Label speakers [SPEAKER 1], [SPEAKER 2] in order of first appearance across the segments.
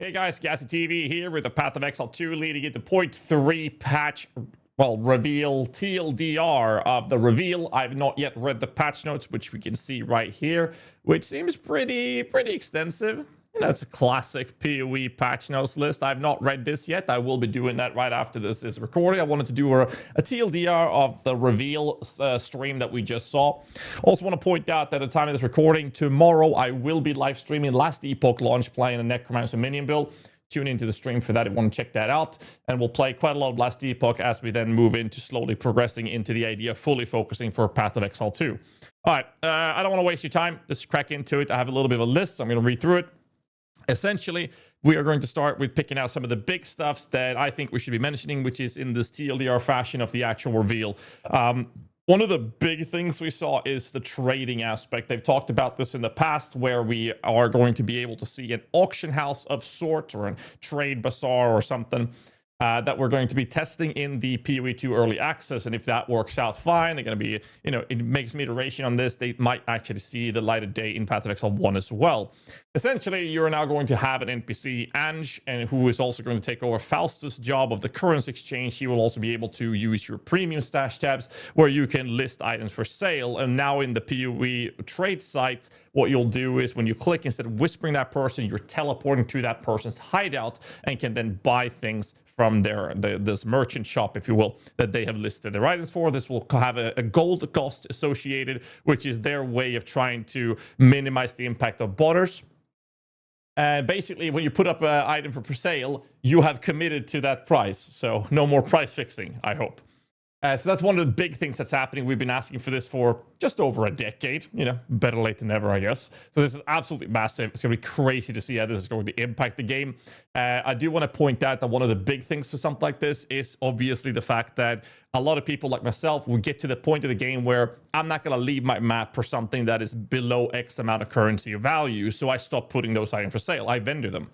[SPEAKER 1] Hey guys, GHAZZY TV here with the Path of Exile 2 leading into point 3 patch, reveal TLDR of the reveal. I've not yet read the patch notes, which we can see right here, which seems pretty extensive. You know, it's a classic PoE patch notes list. I've not read this yet. I will be doing that right after this is recorded. I wanted to do a TLDR of the reveal stream that we just saw. Also want to point out that at the time of this recording, tomorrow I will be live streaming Last Epoch launch playing a Necromancer minion build. Tune into the stream for that if you want to check that out. And we'll play quite a lot of Last Epoch as we then move into slowly progressing into the idea of fully focusing for Path of Exile 2. All right, I don't want to waste your time. Let's crack into it. I have a little bit of a list, so I'm going to read through it. Essentially, we are going to start with picking out some of the big stuffs that I think we should be mentioning, which is in this TLDR fashion of the actual reveal. One of the big things we saw is the trading aspect. They've talked about this in the past, where we are going to be able to see an auction house of sorts or a trade bazaar or something that we're going to be testing in the PoE 2 early access. And if that works out fine, they're going to be, you know, it makes some iteration on this. They might actually see the light of day in Path of Exile 1 as well. Essentially, you're now going to have an NPC, Ange, and who is also going to take over Faustus' job of the currency exchange. He will also be able to use your premium stash tabs where you can list items for sale. And now in the PoE trade site, what you'll do is when you click, instead of whispering that person, you're teleporting to that person's hideout and can then buy things from this merchant shop, if you will, that they have listed their items for. This will have a gold cost associated, which is their way of trying to minimize the impact of botters. And basically, when you put up an item for sale, you have committed to that price. So no more price fixing, I hope. So that's one of the big things that's happening. We've been asking for this for just over a decade. You know, better late than never, I guess. So this is absolutely massive. It's going to be crazy to see how this is going to impact the game. I do want to point out that one of the big things for something like this is obviously the fact that a lot of people like myself will get to the point of the game where I'm not going to leave my map for something that is below X amount of currency or value. So I stop putting those items for sale. I vendor them.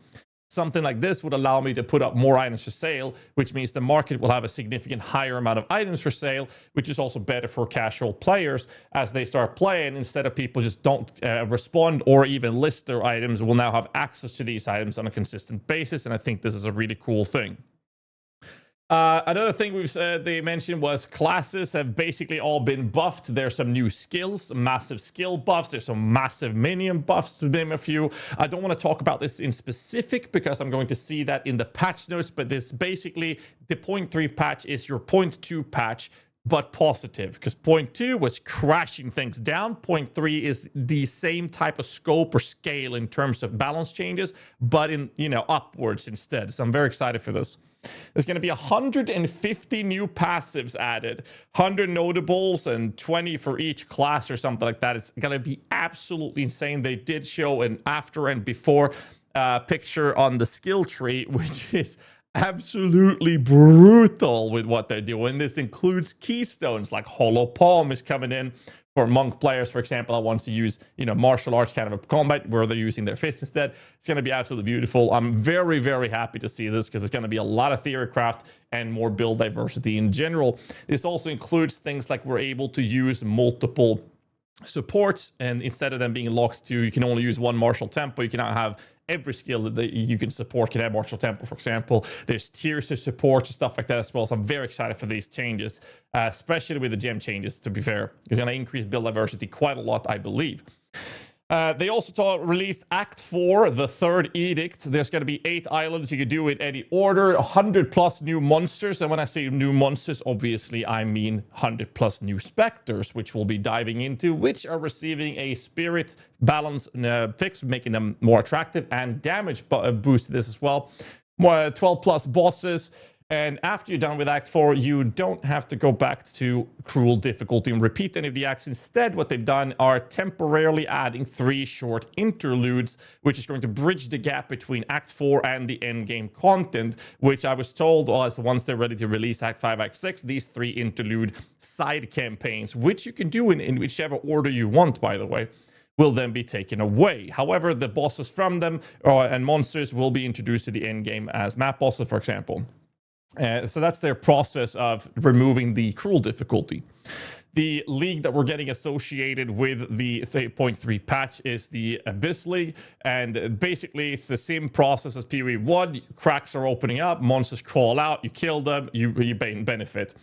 [SPEAKER 1] Something like this would allow me to put up more items for sale, which means the market will have a significant higher amount of items for sale, which is also better for casual players as they start playing. Instead of people just don't respond or even list their items, will now have access to these items on a consistent basis. And I think this is a really cool thing. Another thing they mentioned was classes have basically all been buffed. There's some new skills, massive skill buffs. There's some massive minion buffs, to name a few. I don't want to talk about this in specific because I'm going to see that in the patch notes, but this basically, the 0.3 patch is your 0.2 patch, but positive, because 0.2 was crashing things down. 0.3 is the same type of scope or scale in terms of balance changes, but in, you know, upwards instead. So I'm very excited for this. There's going to be 150 new passives added, 100 notables and 20 for each class or something like that. It's going to be absolutely insane. They did show an after and before picture on the skill tree, which is absolutely brutal with what they're doing. This includes keystones like Hollow Palm is coming in for monk players, for example, that wants to use, you know, martial arts kind of a combat where they're using their fists instead. It's going to be absolutely beautiful. I'm very happy to see this because it's going to be a lot of theory craft and more build diversity in general. This also includes things like we're able to use multiple supports, and instead of them being locked to you can only use one martial tempo, you can now have every skill that you can support can have martial tempo, for example. There's tiers of support and stuff like that as well. So I'm very excited for these changes, especially with the gem changes, to be fair. It's going to increase build diversity quite a lot, I believe. They also released Act 4, the third edict. There's going to be 8 islands you can do in any order, 100 plus new monsters. And when I say new monsters, obviously I mean 100 plus new specters, which we'll be diving into, which are receiving a spirit balance fix, making them more attractive, and damage boost to this as well. 12 plus bosses. And after you're done with Act 4, you don't have to go back to cruel difficulty and repeat any of the acts. Instead, what they've done are temporarily adding 3 short interludes, which is going to bridge the gap between Act 4 and the endgame content, which I was told was once they're ready to release Act 5, Act 6, these 3 interlude side campaigns, which you can do in whichever order you want, by the way, will then be taken away. However, the bosses from them and monsters will be introduced to the endgame as map bosses, for example. So that's their process of removing the cruel difficulty. The league that we're getting associated with the 3.3 patch is the Abyss League, and basically it's the same process as PoE 1. Cracks are opening up, monsters crawl out, you kill them, you benefit.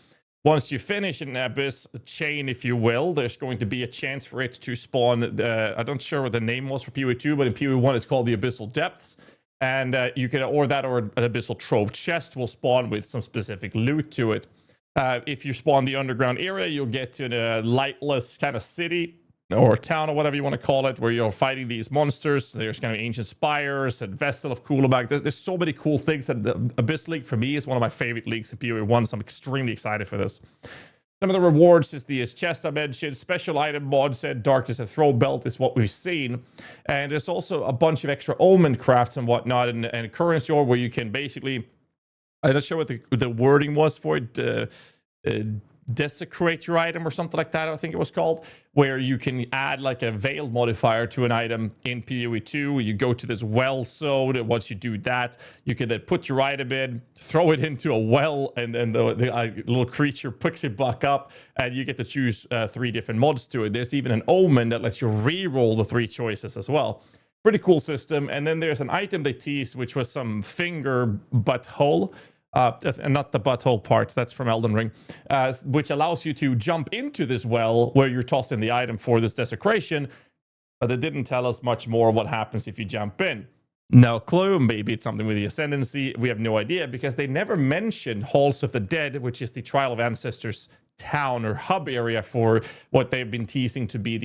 [SPEAKER 1] Once you finish an Abyss chain, if you will, there's going to be a chance for it to spawn. I'm not sure what the name was for PoE 2, but in PoE 1 it's called the Abyssal Depths. And you can, or an Abyssal Trove chest will spawn with some specific loot to it. If you spawn the underground area, you'll get to the lightless kind of city or town or whatever you want to call it, where you're fighting these monsters. There's kind of ancient spires and Vessel of Kulabak. There's so many cool things. And the Abyss League, for me, is one of my favorite leagues in PoE 1, so I'm extremely excited for this. Some of the rewards is the chest I mentioned. Special item mod said Darkness and Throw Belt is what we've seen. And there's also a bunch of extra omen crafts and whatnot, and currency ore where you can basically... I'm not sure what the wording was for it. Desecrate your item or something like that, I think it was called, where you can add like a veil modifier to an item in PoE 2. You go to this well zone. Once you do that, you can then put your item in, throw it into a well, and then the little creature picks it back up, and you get to choose 3 different mods to it. There's even an omen that lets you re-roll the 3 choices as well. Pretty cool system. And then there's an item they teased, which was some finger butthole. And not the butthole part, that's from Elden Ring, which allows you to jump into this well where you're tossing the item for this desecration, but they didn't tell us much more what happens if you jump in. No clue. Maybe it's something with the Ascendancy. We have no idea, because they never mentioned Halls of the Dead, which is the Trial of Ancestors town or hub area for what they've been teasing to be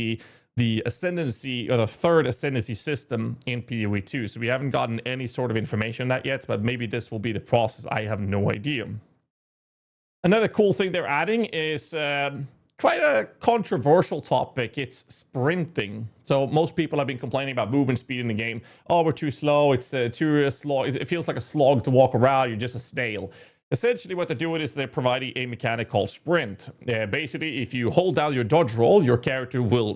[SPEAKER 1] the Ascendancy, or the 3rd Ascendancy system in PoE 2. So we haven't gotten any sort of information on that yet, but maybe this will be the process. I have no idea. Another cool thing they're adding is quite a controversial topic. It's sprinting. So most people have been complaining about movement speed in the game. Oh, we're too slow. It's too slow. It feels like a slog to walk around. You're just a snail. Essentially, what they're doing is they're providing a mechanic called sprint. Basically, if you hold down your dodge roll, your character will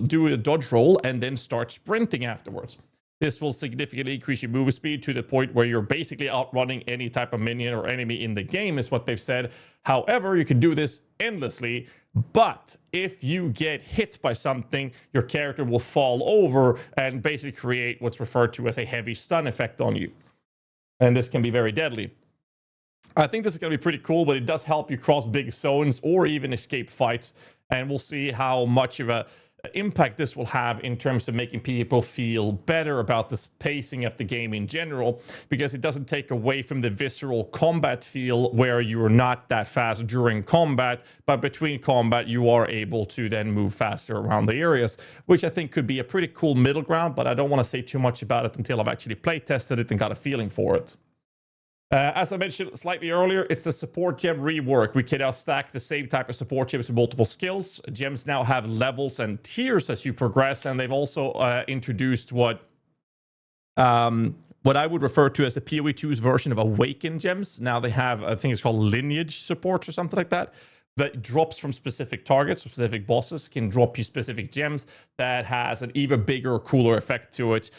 [SPEAKER 1] do a dodge roll, and then start sprinting afterwards. This will significantly increase your movement speed to the point where you're basically outrunning any type of minion or enemy in the game, is what they've said. However, you can do this endlessly, but if you get hit by something, your character will fall over and basically create what's referred to as a heavy stun effect on you. And this can be very deadly. I think this is going to be pretty cool, but it does help you cross big zones or even escape fights. And we'll see how much of an impact this will have in terms of making people feel better about this pacing of the game in general, because it doesn't take away from the visceral combat feel where you're not that fast during combat, but between combat you are able to then move faster around the areas, which I think could be a pretty cool middle ground, but I don't want to say too much about it until I've actually play tested it and got a feeling for it. As I mentioned slightly earlier, it's a support gem rework. We can now stack the same type of support gems with multiple skills. Gems now have levels and tiers as you progress, and they've also introduced what I would refer to as the PoE 2's version of Awaken gems. Now they have, I think it's called lineage support or something like that. That drops from specific targets, specific bosses, can drop you specific gems that has an even bigger, cooler effect to it,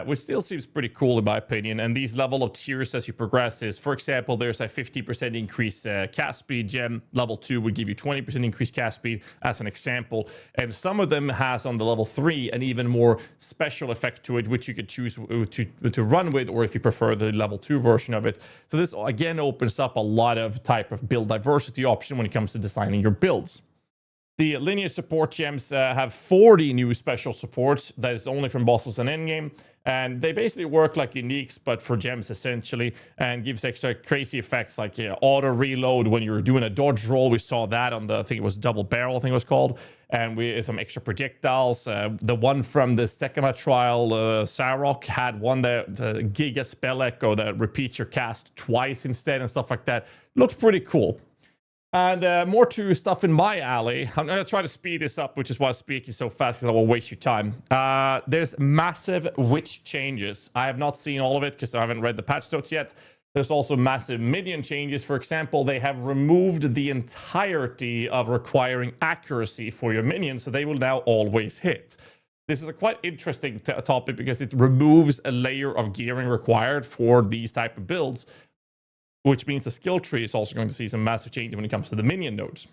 [SPEAKER 1] which still seems pretty cool in my opinion. And these level of tiers as you progress is, for example, there's a 50% increase cast speed gem. Level 2 would give you 20% increased cast speed as an example. And some of them has on the level 3 an even more special effect to it, which you could choose to run with, or if you prefer the level 2 version of it. So this again opens up a lot of type of build diversity option when it comes to designing your builds. The lineage support gems have 40 new special supports that is only from bosses and endgame, and they basically work like uniques but for gems essentially, and gives extra crazy effects like auto reload when you're doing a dodge roll. We saw that on the, I think it was double barrel, I think it was called, and we some extra projectiles. The one from the Stekama trial, Sarok, had one that Giga Spell Echo that repeats your cast twice instead and stuff like that. Looks pretty cool. And more to stuff in my alley. I'm going to try to speed this up, which is why I'm speaking so fast, because I will waste your time. There's massive witch changes. I have not seen all of it because I haven't read the patch notes yet. There's also massive minion changes. For example, they have removed the entirety of requiring accuracy for your minions, so they will now always hit. This is a quite interesting topic because it removes a layer of gearing required for these type of builds, which means the skill tree is also going to see some massive change when it comes to the minion nodes.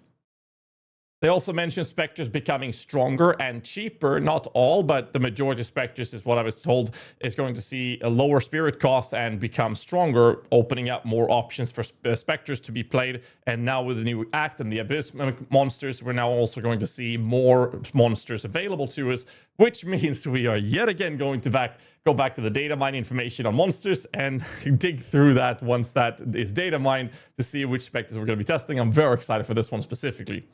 [SPEAKER 1] They also mentioned Spectres becoming stronger and cheaper. Not all, but the majority of Spectres, is what I was told, is going to see a lower spirit cost and become stronger, opening up more options for Spectres to be played. And now with the new Act and the Abyss monsters, we're now also going to see more monsters available to us, which means we are yet again going to go back to the data mine information on monsters and dig through that once that is data mined to see which Spectres we're going to be testing. I'm very excited for this one specifically.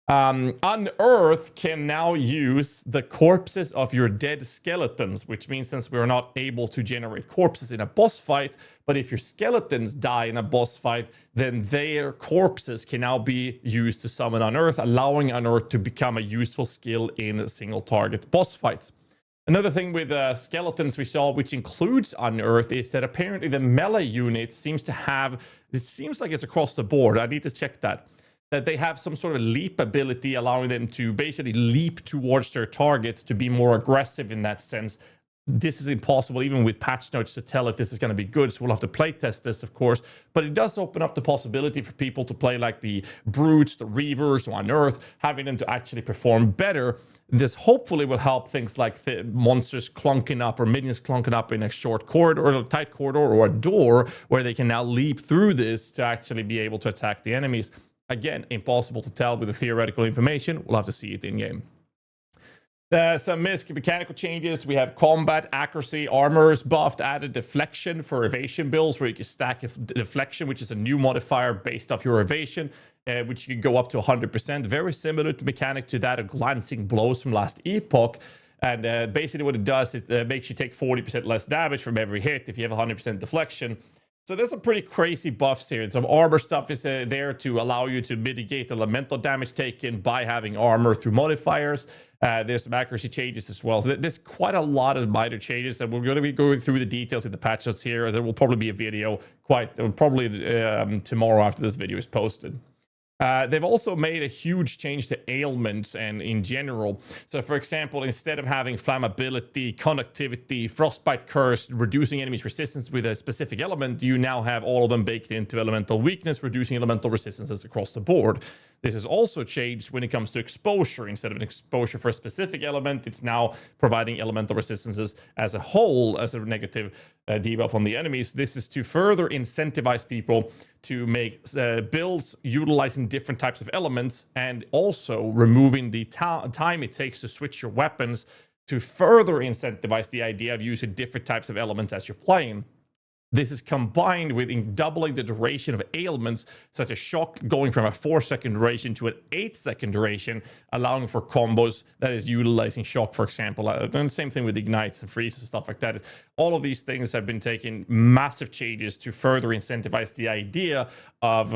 [SPEAKER 1] Unearth can now use the corpses of your dead skeletons, which means since we're not able to generate corpses in a boss fight, but if your skeletons die in a boss fight, then their corpses can now be used to summon Unearth, allowing Unearth to become a useful skill in single target boss fights. Another thing with skeletons we saw, which includes Unearth, is that apparently the melee unit seems like it's across the board. I need to check that they have some sort of leap ability, allowing them to basically leap towards their targets to be more aggressive in that sense. This is impossible even with patch notes to tell if this is going to be good, so we'll have to play test this, of course. But it does open up the possibility for people to play like the Brutes, the Reavers, or Unearth, having them to actually perform better. This hopefully will help things like monsters clunking up or minions clunking up in a short corridor, or a tight corridor, or a door, where they can now leap through this to actually be able to attack the enemies. Again, impossible to tell with the theoretical information. We'll have to see it in game. Some mechanical changes. We have combat accuracy, armor is buffed, added deflection for evasion builds, where you can stack deflection, which is a new modifier based off your evasion, which you can go up to 100%. Very similar to mechanic to that of glancing blows from last epoch. And basically what it does is it makes you take 40% less damage from every hit if you have 100% deflection. So there's some pretty crazy buffs here. Some armor stuff is there to allow you to mitigate elemental damage taken by having armor through modifiers. There's some accuracy changes as well. So there's quite a lot of minor changes, and we're going to be going through the details in the patch notes here. There will probably be a video tomorrow after this video is posted. They've also made a huge change to ailments and in general. So, for example, instead of having flammability, conductivity, frostbite curse, reducing enemies' resistance with a specific element, you now have all of them baked into elemental weakness, reducing elemental resistances across the board. This has also changed when it comes to exposure. Instead of an exposure for a specific element, it's now providing elemental resistances as a whole, as a negative debuff on the enemies. This is to further incentivize people to make builds utilizing different types of elements, and also removing the time it takes to switch your weapons to further incentivize the idea of using different types of elements as you're playing. This is combined with doubling the duration of ailments, such as shock going from a 4-second duration to an 8-second duration, allowing for combos that is utilizing shock, for example. And the same thing with ignites and freezes and stuff like that. All of these things have been taking massive changes to further incentivize the idea of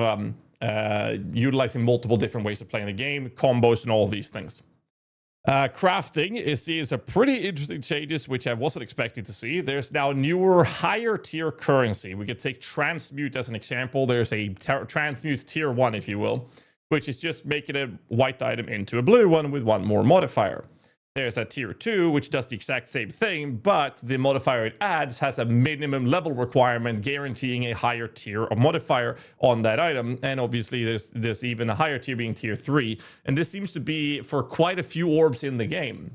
[SPEAKER 1] utilizing multiple different ways of playing the game, combos, and all of these things. Crafting is a pretty interesting changes, which I wasn't expecting to see. There's now newer, higher tier currency. We could take transmute as an example. There's a transmute tier 1, if you will, which is just making a white item into a blue one with one more modifier. There's a tier 2, which does the exact same thing, but the modifier it adds has a minimum level requirement, guaranteeing a higher tier of modifier on that item. And obviously, there's even a higher tier being tier 3. And this seems to be for quite a few orbs in the game.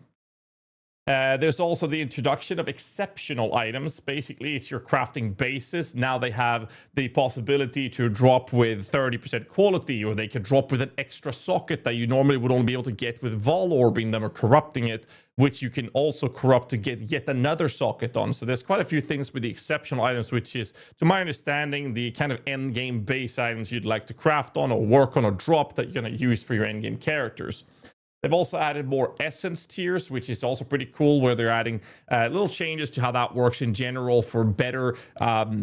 [SPEAKER 1] There's also the introduction of exceptional items. Basically, it's your crafting basis. Now they have the possibility to drop with 30% quality, or they can drop with an extra socket that you normally would only be able to get with vol orbing them or corrupting it, which you can also corrupt to get yet another socket on. So there's quite a few things with the exceptional items, which is, to my understanding, the kind of end game base items you'd like to craft on or work on or drop that you're going to use for your end game characters. They've also added more essence tiers, which is also pretty cool, where they're adding little changes to how that works in general for better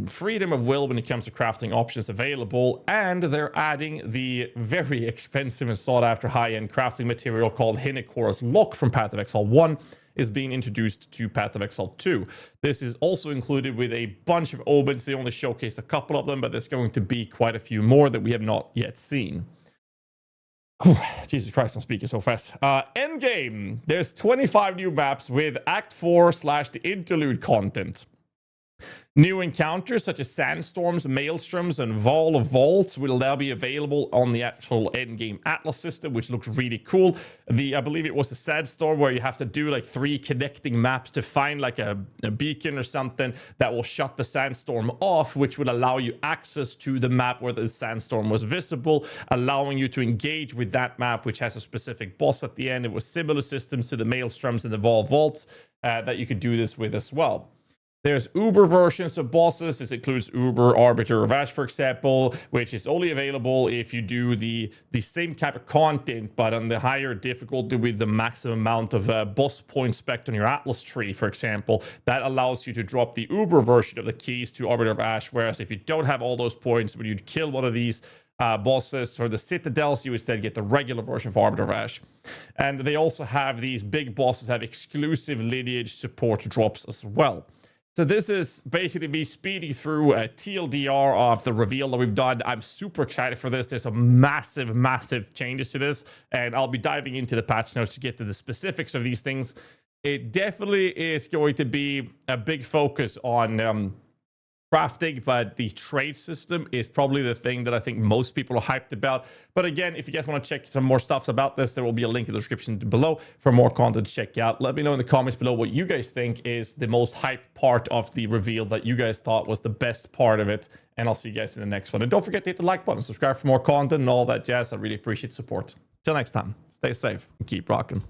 [SPEAKER 1] freedom of will when it comes to crafting options available. And they're adding the very expensive and sought after high-end crafting material called Hinocora's Lock from Path of Exile 1 is being introduced to Path of Exile 2. This is also included with a bunch of omens. They only showcased a couple of them, but there's going to be quite a few more that we have not yet seen. Jesus Christ, I'm speaking so fast. Endgame. There's 25 new maps with Act 4 / the interlude content. New encounters such as sandstorms, maelstroms, and Wall of Vaults will now be available on the actual Endgame Atlas system, which looks really cool. I believe it was a sandstorm where you have to do like 3 connecting maps to find like a beacon or something that will shut the sandstorm off, which would allow you access to the map where the sandstorm was visible, allowing you to engage with that map, which has a specific boss at the end. It was similar systems to the maelstroms and the Wall of Vaults that you could do this with as well. There's Uber versions of bosses. This includes Uber, Arbiter of Ash, for example, which is only available if you do the same type of content, but on the higher difficulty with the maximum amount of boss points spec'd on your Atlas tree, for example. That allows you to drop the Uber version of the keys to Arbiter of Ash, whereas if you don't have all those points, when you kill one of these bosses for the Citadels, you instead get the regular version of Arbiter of Ash. And they also have these big bosses have exclusive lineage support drops as well. So this is basically me speeding through a TLDR of the reveal that we've done. I'm super excited for this. There's some massive changes to this, and I'll be diving into the patch notes to get to the specifics of these things. It definitely is going to be a big focus on crafting, but the trade system is probably the thing that I think most people are hyped about. But again, if you guys want to check some more stuff about this, there will be a link in the description below for more content to check out. Let me know in the comments below what you guys think is the most hyped part of the reveal that you guys thought was the best part of it. And I'll see you guys in the next one. And don't forget to hit the like button, subscribe for more content and all that jazz. I really appreciate support. Till next time, stay safe and keep rocking.